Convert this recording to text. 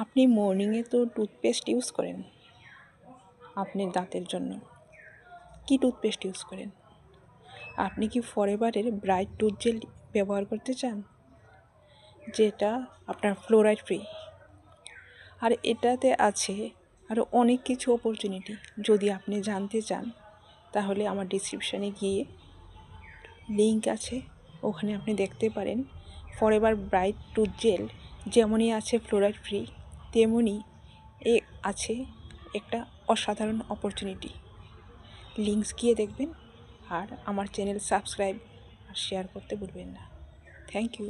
আপনি মর্নিংয়ে তো toothpaste use করেন আপনার দাঁতের জন্য। কি টুথপেস্ট ইউজ করেন? আপনি কি ফরএভারের ব্রাইট টুথ জেল ব্যবহার করতে চান, যেটা আপনার ফ্লোরাইড ফ্রি? আর এটাতে আছে আরও অনেক কিছু অপরচুনিটি। যদি আপনি জানতে চান তাহলে আমার ডিসক্রিপশানে গিয়ে লিঙ্ক আছে, ওখানে আপনি দেখতে পারেন। ফরএভার ব্রাইট টুথ জেল যেমনই আছে ফ্লোরাইড ফ্রি, তেমনই আছে একটা অসাধারণ অপরচুনিটি। লিঙ্কস গিয়ে দেখবেন, আর আমার চ্যানেল সাবস্ক্রাইব আর শেয়ার করতে ভুলবেন না। Thank you.